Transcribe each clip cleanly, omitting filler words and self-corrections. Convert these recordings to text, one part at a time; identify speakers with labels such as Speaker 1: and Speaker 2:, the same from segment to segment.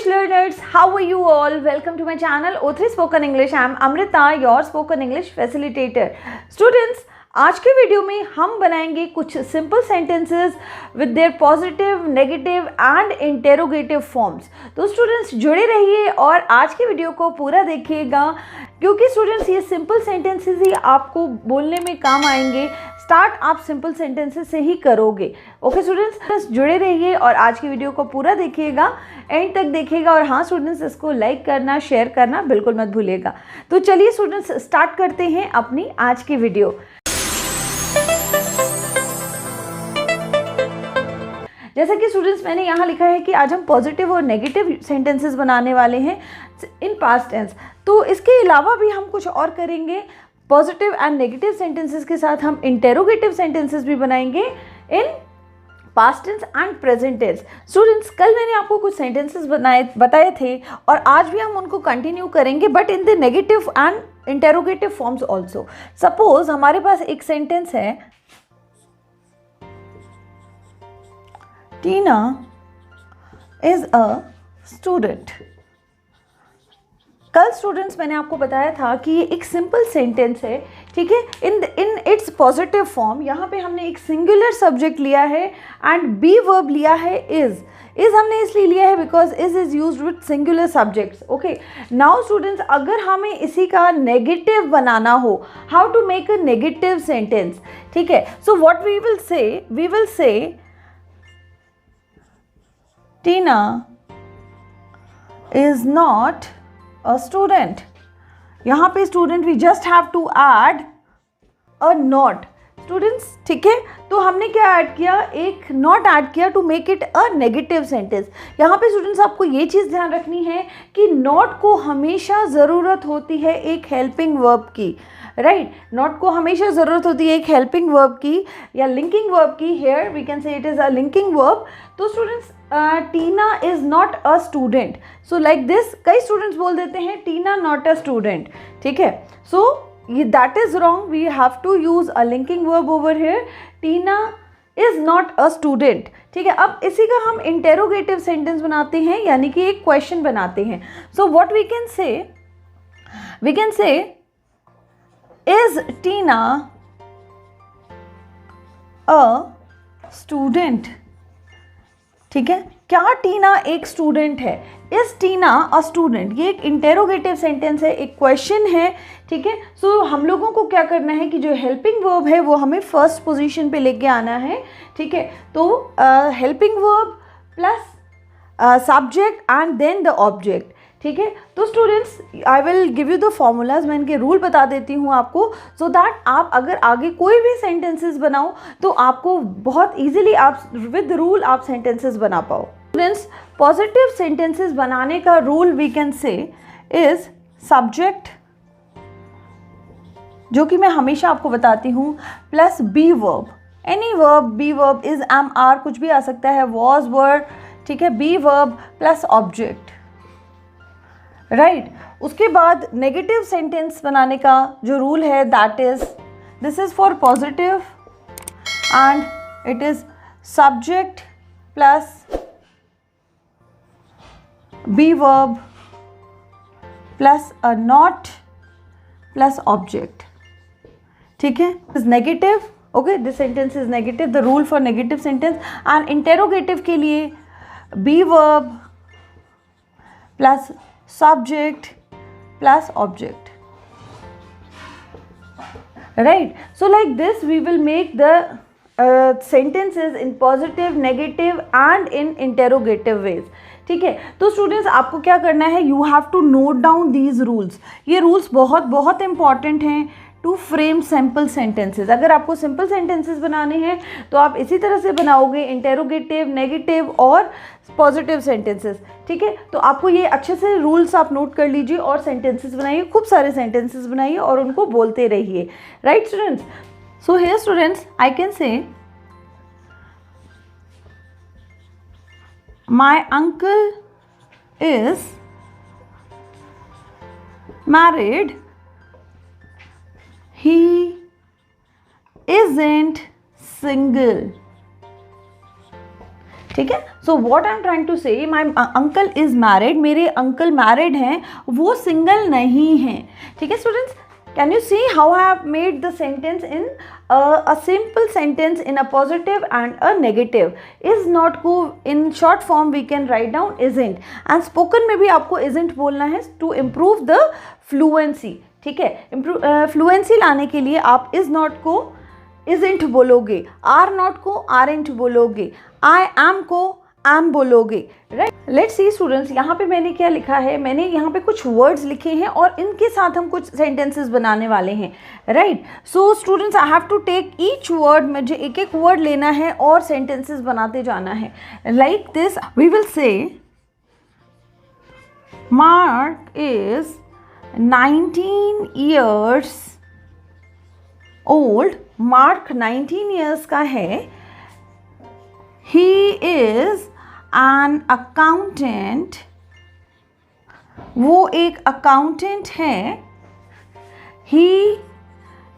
Speaker 1: English learners, how are you all? Welcome to my channel O3 Spoken English. I am Amrita, your spoken English facilitator. Students, आज के video में हम बनाएंगे कुछ simple sentences with their positive, negative and interrogative forms. तो students जुड़े रहिए और आज के वीडियो को पूरा देखिएगा, क्योंकि स्टूडेंट्स ये सिंपल सेंटेंसेस ही आपको बोलने में काम आएंगे. स्टार्ट आप सिंपल सेंटेंसेस से ही करोगे. ओके स्टूडेंट्स, जुड़े रहिए और आज की वीडियो को पूरा देखिएगा, एंड तक देखिएगा. और हाँ स्टूडेंट्स, इसको लाइक करना, शेयर करना बिल्कुल मत भूलिएगा. तो चलिए स्टूडेंट्स, स्टार्ट करते हैं अपनी आज की वीडियो. जैसा कि स्टूडेंट्स मैंने यहाँ लिखा है कि आज हम पॉजिटिव और नेगेटिव सेंटेंसेस बनाने वाले हैं इन पास्ट टेंस. तो इसके अलावा भी हम कुछ और करेंगे. पॉजिटिव एंड नेगेटिव सेंटेंसेस के साथ हम इंटेरोगेटिव सेंटेंसेस भी बनाएंगे in past tense and present tense. Students, कल मैंने आपको कुछ सेंटेंसेस बताए थे और आज भी हम उनको कंटिन्यू करेंगे, but in the negative and interrogative forms also. Suppose हमारे पास एक सेंटेंस है, टीना इज अ स्टूडेंट. कल स्टूडेंट्स मैंने आपको बताया था कि ये एक सिंपल सेंटेंस है, ठीक है, इन इट्स पॉजिटिव फॉर्म. यहाँ पे हमने एक सिंगुलर सब्जेक्ट लिया है एंड बी वर्ब लिया है इज हमने इसलिए लिया है because is used with singular subjects. Okay, now students, अगर हमें इसी का नेगेटिव बनाना हो, how to make a negative sentence, ठीक है. So what we will say Tina is not a student. यहाँ पे student we just have to add a not. Students, ठीक है, तो हमने क्या ऐड किया, एक नॉट ऐड किया to make it a negative sentence. यहाँ पे स्टूडेंट्स आपको ये चीज़ ध्यान रखनी है कि नॉट को हमेशा ज़रूरत होती है एक हेल्पिंग वर्ब की, राइट. नॉट को हमेशा ज़रूरत होती है एक हेल्पिंग वर्ब की या लिंकिंग वर्ब की. Here we can say it is a linking verb. तो students, Tina is not a student. So like this कई स्टूडेंट्स बोल देते हैं टीना नॉट अ स्टूडेंट, ठीक है. So that is wrong. We have to use a linking verb over here. Tina is not a student, ठीक है. अब इसी का हम इंटेरोगेटिव सेंटेंस बनाते हैं, यानी कि एक क्वेश्चन बनाते हैं. So what we can say is Tina a student, ठीक है. क्या टीना एक स्टूडेंट है? इज टीना अ स्टूडेंट, ये एक इंटेरोगेटिव सेंटेंस है, एक क्वेश्चन है, ठीक है. सो हम लोगों को क्या करना है कि जो हेल्पिंग वर्ब है वो हमें फर्स्ट पोजीशन पे लेके आना है, ठीक है. तो helping verb plus subject and then the object, ठीक है. तो students, I will give you the formulas. मैं इनके रूल बता देती हूँ आपको, सो दैट आप अगर आगे कोई भी सेंटेंसेस बनाओ तो आपको बहुत इजीली आप विद रूल आप सेंटेंसेस बना पाओ. स्टूडेंट्स, पॉजिटिव सेंटेंसेस बनाने का rule we can say is subject, जो कि मैं हमेशा आपको बताती हूँ, plus be verb. Any verb, be verb, is, am, are, कुछ भी आ सकता है, वॉज, वर, ठीक है. Be verb plus object, right. उसके बाद नेगेटिव सेंटेंस बनाने का जो रूल है, that is, this is for positive and it is subject plus be verb plus a not plus object, ठीक है. Is negative. Okay, this sentence is negative. The rule for negative sentence. And interrogative के लिए be verb plus subject plus object, right. So like this we will make the sentences in positive, negative and in interrogative ways, ठीक है. तो students, आपको क्या करना है, you have to note down these rules. ये रूल्स बहुत बहुत इंपॉर्टेंट हैं टू फ्रेम सिंपल सेंटेंसेस. अगर आपको सिंपल सेंटेंसेस बनाने हैं तो आप इसी तरह से बनाओगे, इंटेरोगेटिव, नेगेटिव और पॉजिटिव सेंटेंसेस, ठीक है. तो आपको ये अच्छे से रूल्स आप नोट कर लीजिए और सेंटेंसेस बनाइए, खूब सारे सेंटेंसेस बनाइए और उनको बोलते रहिए, right students. So here students, I can say my uncle is married, he isn't single. ठीक है. So what I am trying to say, my uncle is married, मेरे अंकल मैरिड हैं, वो सिंगल नहीं हैं. ठीक है students, can you see how I have made the sentence in a simple sentence in a positive and a negative. Is not को in short form we can write down isn't, and spoken में भी आपको isn't बोलना है to improve the fluency. ठीक है, fluency लाने के लिए आप is not को isn't बोलोगे, are not को aren't बोलोगे, I am को am बोलोगे. राइट, लेट्स सी स्टूडेंट्स, यहाँ पे मैंने क्या लिखा है, मैंने यहाँ पे कुछ वर्ड्स लिखे हैं और इनके साथ हम कुछ सेंटेंसेस बनाने वाले हैं. Right, so students I have to take each word, मुझे एक एक वर्ड लेना है और सेंटेंसेस बनाते जाना है. Like this we will say Mark is 19 years old. Mark 19 years का है. ही इज an accountant, वो एक अकाउंटेंट है. he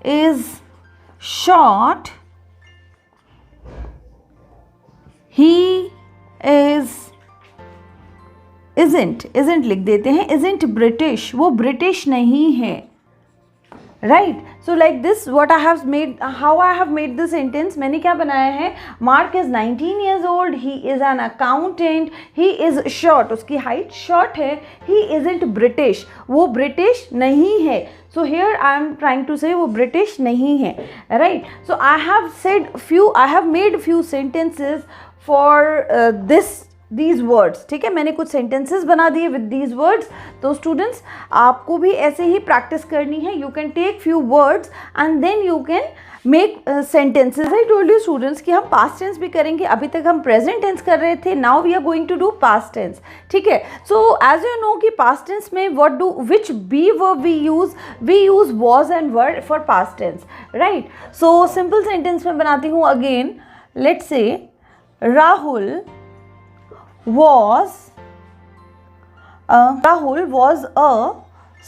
Speaker 1: is short, he is isn't लिख देते हैं, isn't British, वो ब्रिटिश नहीं है. Right, so like this what I have made, how I have made the sentence, मैंने क्या बनाया है, Mark is 19 years old, he is an accountant, he is short, उसकी हाइट शॉर्ट है, ही इजंट ब्रिटिश, वो British नहीं है. So here I am trying to say वो ब्रिटिश नहीं है. Right, so I have said few, I have made few sentences for these words. ठीक है, मैंने कुछ सेंटेंसेस बना दिए विद दीज वर्ड्स. तो स्टूडेंट्स आपको भी ऐसे ही प्रैक्टिस करनी है. You can take few words and then you can make sentences. I told you students कि हम पास्ट टेंस भी करेंगे. अभी तक हम प्रेजेंट टेंस कर रहे थे, now we are going to do past tense. ठीक है, सो एज यू नो कि पास्ट टेंस में what do which be verb we use was and word for past tense. Right, so simple sentence में बनाती हूँ again. Let's say Rahul was a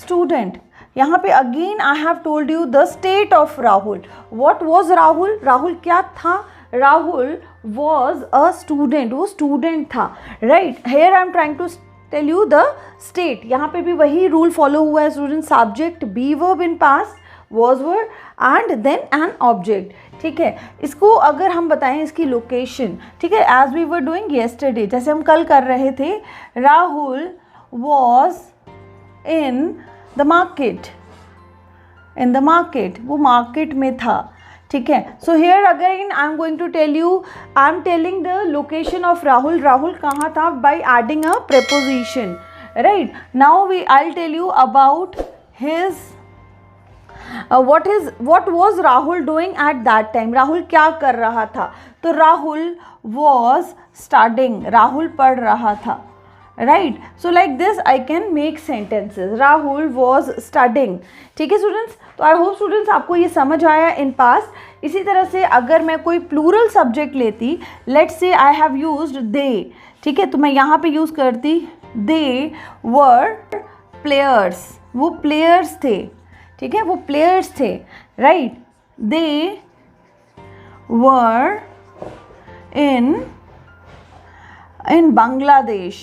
Speaker 1: student. यहाँ पे again I have told you the state of Rahul. What was Rahul? Rahul क्या था? Rahul was a student, वो student था. Right, here I am trying to tell you the state. यहाँ पे भी वही rule follow हुआ है student. Subject, be verb in past, was verb and then an object. ठीक है, इसको अगर हम बताएं इसकी लोकेशन, ठीक है, as we were doing yesterday, जैसे हम कल कर रहे थे, Rahul was in the market, वो मार्केट में था. ठीक है, so here again I am going to tell you, I am telling the location of Rahul. Rahul कहाँ था, by adding a preposition. Right, now I tell you about his what was Rahul doing at that time. Rahul क्या कर रहा था, तो Rahul was studying, Rahul पढ़ रहा था. Right, so like this I can make sentences. Rahul was studying. ठीक है स्टूडेंट्स, तो आई होप स्टूडेंट्स आपको ये समझ आया इन पास्ट. इसी तरह से अगर मैं कोई प्लूरल सब्जेक्ट लेती, let's say I have used दे. ठीक है, तो मैं यहाँ पे यूज़ करती दे वर प्लेयर्स, वो प्लेयर्स थे. ठीक है, वो प्लेयर्स थे. Right, they were in Bangladesh,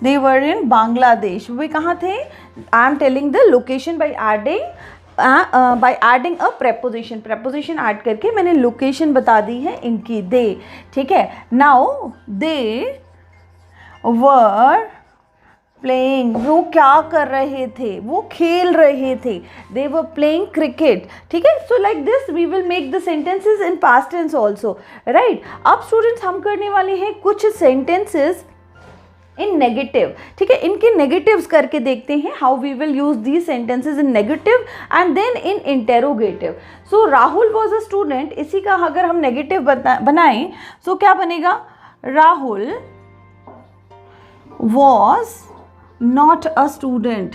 Speaker 1: they were in Bangladesh. वे कहाँ थे, आई am telling the location bye adding a preposition add करके मैंने लोकेशन बता दी है इनकी, दे. ठीक है, नाउ दे वर प्लेइंग, वो क्या कर रहे थे, वो खेल रहे थे. They were playing cricket. ठीक है, so like this we will make the sentences in past tense also. Right, अब स्टूडेंट्स हम करने वाले हैं कुछ सेंटेंसेस इन नेगेटिव. ठीक है, इनके नेगेटिव्स करके देखते हैं how we will use these sentences in negative and then in interrogative. So Rahul was a student, इसी का अगर हम नेगेटिव बनाएं सो क्या बनेगा, Rahul was not a student.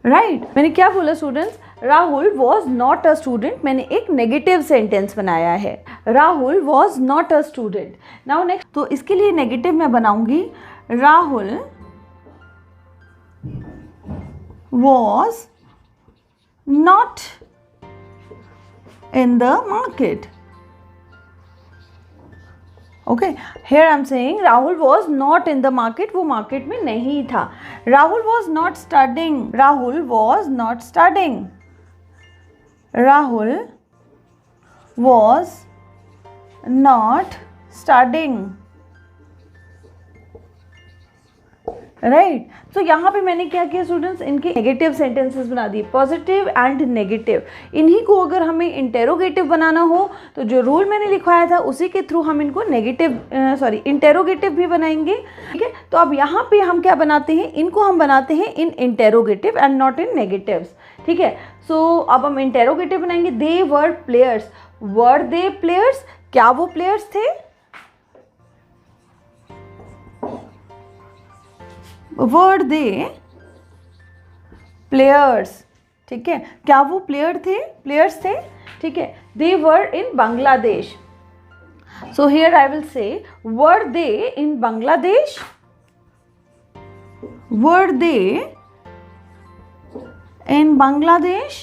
Speaker 1: Right, मैंने क्या बोला students, Rahul was not a student. मैंने एक नेगेटिव सेंटेंस बनाया है, Rahul was not a student. Now next, तो इसके लिए नेगेटिव मैं बनाऊंगी, Rahul was not in the market. Okay, here I am saying Rahul was not in the market. वो market में नहीं था. Rahul was not studying. Rahul was not studying. Rahul was not studying. Right. So यहाँ पे मैंने क्या किया students, इनके नेगेटिव सेंटेंसेस बना दिए, पॉजिटिव एंड नेगेटिव. इन्हीं को अगर हमें इंटेरोगेटिव बनाना हो तो जो रूल मैंने लिखवाया था उसी के थ्रू हम इनको इंटेरोगेटिव भी बनाएंगे. ठीक है. तो अब यहाँ पे हम क्या बनाते हैं, इनको हम बनाते हैं in interrogative and not in negatives. ठीक है. सो अब हम इंटेरोगेटिव बनाएंगे. They were players. Were they players. क्या वो प्लेयर्स थे? Were they players. ठीक है. क्या वो प्लेयर्स थे? ठीक है. They were in Bangladesh. So here I will say were they in Bangladesh. Were they in Bangladesh.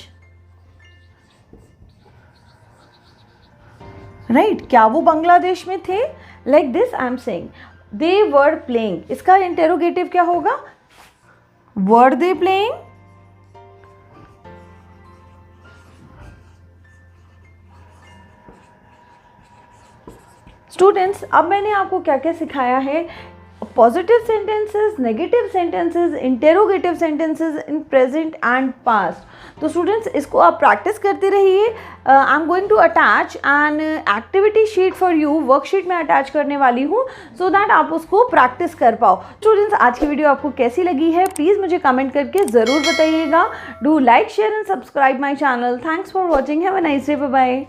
Speaker 1: Right. क्या वो बांग्लादेश में थे? Like this I am saying they were playing. इसका इंटेरोगेटिव क्या होगा? were they playing? स्टूडेंट्स, अब मैंने आपको क्या क्या सिखाया है. Positive sentences, negative sentences, interrogative sentences in present and past. तो स्टूडेंट्स इसको आप प्रैक्टिस करते रहिए. I am going to attach an activity sheet for you. Worksheet में अटैच करने वाली हूँ सो दैट आप उसको प्रैक्टिस कर पाओ. स्टूडेंट्स, आज की वीडियो आपको कैसी लगी है प्लीज़ मुझे कमेंट करके ज़रूर बताइएगा. Do like, share and subscribe my channel. Thanks for watching. Have a nice day. Bye bye.